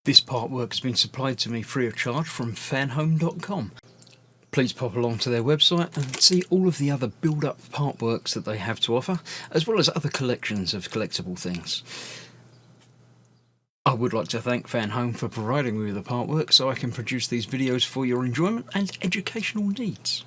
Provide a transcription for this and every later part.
This part work has been supplied to me free of charge from Fanhome.com. Please pop along to their website and see all of the other build-up part works that they have to offer, as well as other collections of collectible things. I would like to thank Fanhome for providing me with the part work so I can produce these videos for your enjoyment and educational needs.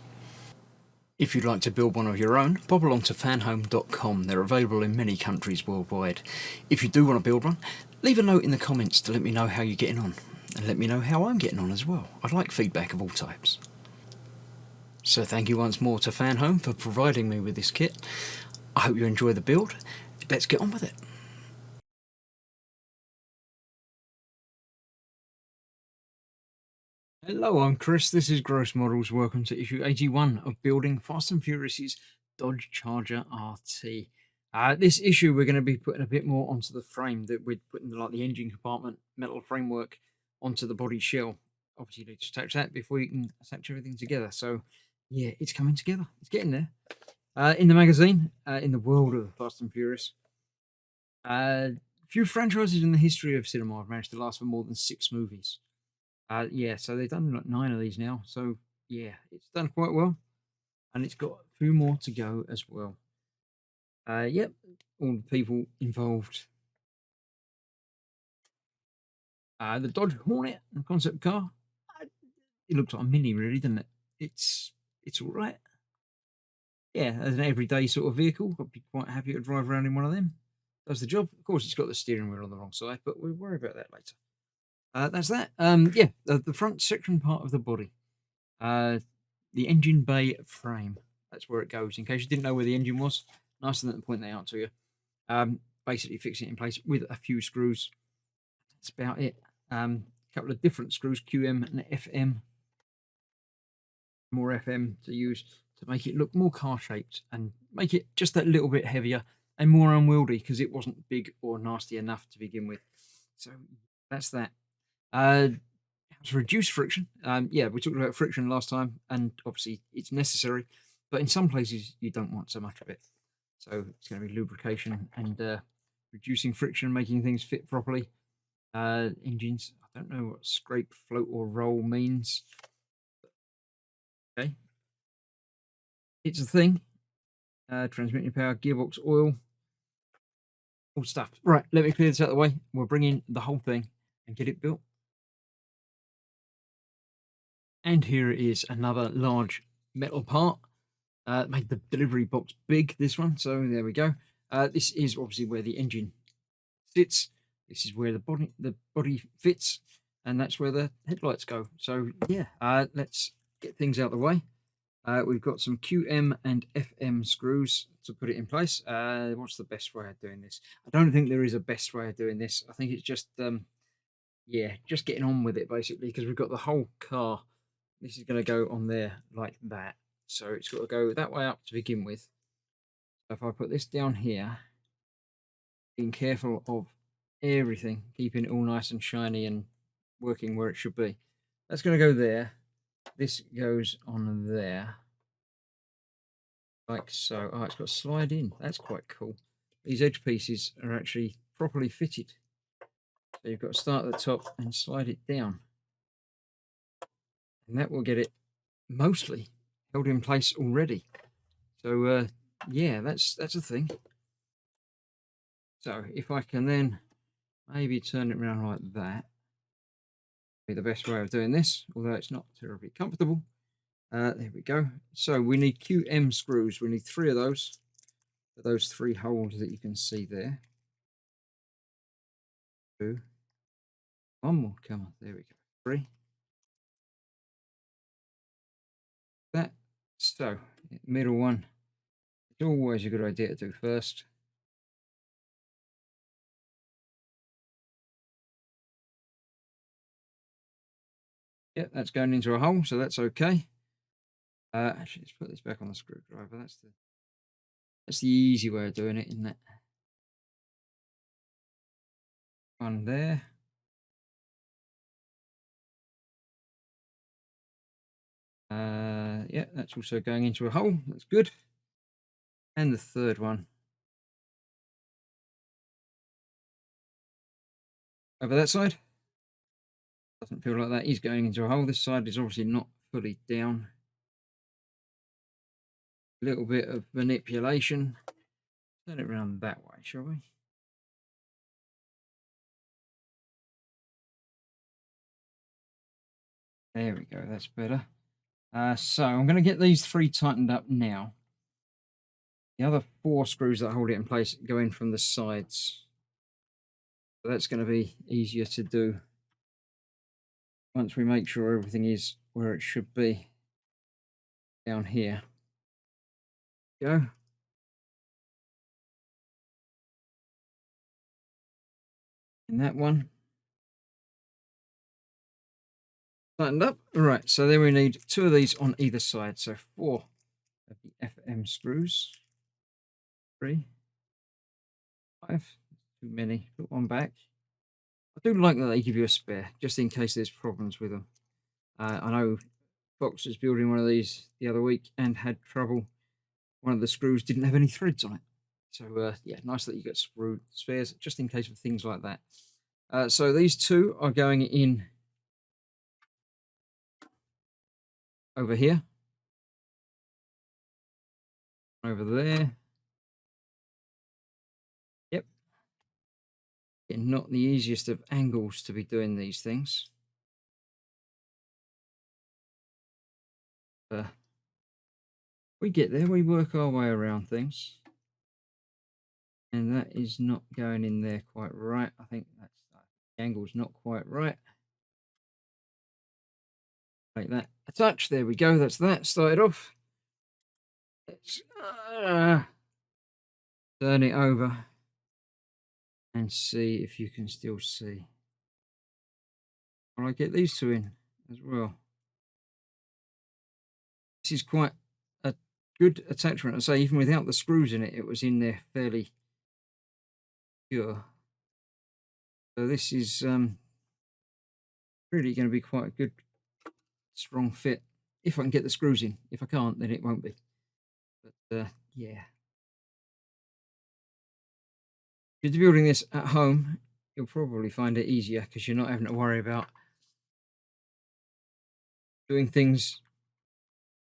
If you'd like to build one of your own, pop along to fanhome.com. They're available in many countries worldwide. If you do want to build one, leave a note in the comments to let me know how you're getting on, and let me know how I'm getting on as well. I'd like feedback of all types. So thank you once more to Fanhome for providing me with this kit. I hope you enjoy the build. Let's get on with it. Hello, I'm Chris. This is Gross Models. Welcome to issue 81 of Building Fast and Furious's Dodge Charger RT. This issue, we're going to be putting a bit more onto the frame, that we're putting like the engine compartment metal framework onto the body shell. Obviously, you need to attach that before you can attach everything together. So, yeah, it's coming together. It's getting there. In the magazine, in the world of Fast and Furious, few franchises in the history of cinema have managed to last for more than 6 movies. Yeah, so they've done like 9 of these now. So yeah, it's done quite well, and it's got a few more to go as well. Yep, all the people involved. The Dodge Hornet, the concept car. It looks like a Mini, really, doesn't it? It's all right. Yeah, as an everyday sort of vehicle, I'd be quite happy to drive around in one of them. Does the job. Of course, it's got the steering wheel on the wrong side, but we'll worry about that later. That's that. Yeah, the front section part of the body. The engine bay frame. That's where it goes. In case you didn't know where the engine was, nice of them to point that out to you. Basically fix it in place with a few screws. That's about it. A couple of different screws, QM and FM. More FM to use to make it look more car-shaped and make it just that little bit heavier and more unwieldy, because it wasn't big or nasty enough to begin with. So that's that. To reduce friction, yeah, we talked about friction last time, and obviously it's necessary, but in some places you don't want so much of it. So it's going to be lubrication and reducing friction, making things fit properly. Engines, I don't know what scrape, float, or roll means. Okay, it's a thing. Transmitting power, gearbox oil, all stuff. Right, let me clear this out of the way. We'll bring in the whole thing and get it built. And here it is, another large metal part. Made the delivery box big, this one, so there we go. This is obviously where the engine sits. This is where the body fits, and that's where the headlights go. So yeah, let's get things out of the way. We've got some QM and FM screws to put it in place. What's the best way of doing this? I don't think there is a best way of doing this. I think it's just yeah, just getting on with it, basically, because we've got the whole car. This is going to go on there like that. So it's got to go that way up to begin with. So if I put this down here, being careful of everything, keeping it all nice and shiny and working where it should be. That's going to go there. This goes on there. Like so. Oh, it's got to slide in. That's quite cool. These edge pieces are actually properly fitted. So you've got to start at the top and slide it down. And that will get it mostly held in place already. So yeah, that's a thing. So if I can then maybe turn it around like that, be the best way of doing this, although it's not terribly comfortable. There we go. So we need QM screws. We need 3 of those for those 3 holes that you can see there. 2. 1 more. Come on. There we go. 3. That. So middle one. It's always a good idea to do first. Yep, that's going into a hole, so that's okay. Actually, let's put this back on the screwdriver. That's the easy way of doing it, isn't it? One there. Yeah, that's also going into a hole. That's good. And the third one over that side. Doesn't feel like that is going into a hole. This side is obviously not fully down. A little bit of manipulation. Turn it around that way, shall we? There we go, that's better. So I'm going to get these 3 tightened up now. The other 4 screws that hold it in place go in from the sides. So that's going to be easier to do once we make sure everything is where it should be down here. Go. And that one. Tightened up. All right, so then we need 2 of these on either side. So 4 of the FM screws. 3, 5. Too many. Put one back. I do like that they give you a spare, just in case there's problems with them. I know Fox was building one of these the other week and had trouble. One of the screws didn't have any threads on it. So, yeah, nice that you get screw spares, just in case of things like that. So these 2 are going in over here. Over there. Yep. Not the easiest of angles to be doing these things. We get there, we work our way around things. And that is not going in there quite right. I think that's the angle's not quite right. Like that. A touch. There we go. That's that. Started off. Let's turn it over and see if you can still see. Will I get these 2 in as well? This is quite a good attachment. I say, even without the screws in it, it was in there fairly pure. So this is really going to be quite a good, strong fit. If I can get the screws in. If I can't, then it won't be. But yeah. If you're building this at home, you'll probably find it easier because you're not having to worry about doing things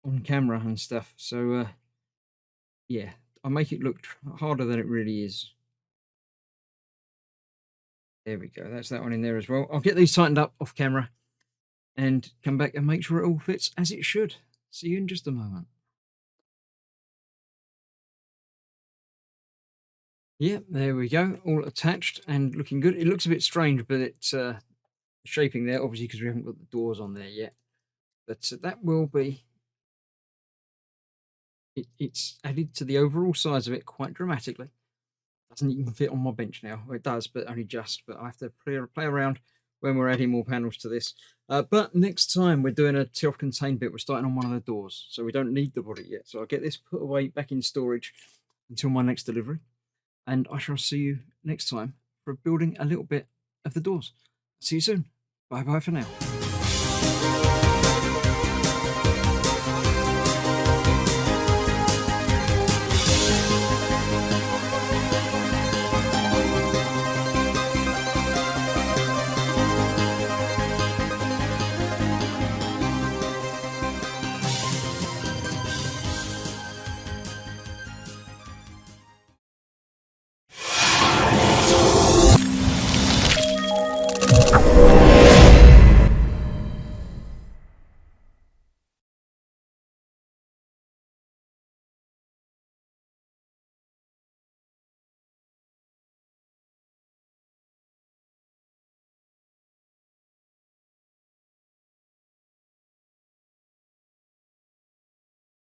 on camera and stuff. So yeah, I'll make it look harder than it really is. There we go. That's that one in there as well. I'll get these tightened up off camera and come back and make sure it all fits as it should. See you in just a moment. Yeah, there we go. All attached and looking good. It looks a bit strange, but it's shaping there, obviously, because we haven't got the doors on there yet. But that will be... It's added to the overall size of it quite dramatically. Doesn't even fit on my bench now. Well, it does, but only just. But I have to play around when we're adding more panels to this. But next time we're doing a self-contained bit. We're starting on one of the doors, so we don't need the body yet. So I'll get this put away back in storage until my next delivery. And I shall see you next time for building a little bit of the doors. See you soon. Bye-bye for now.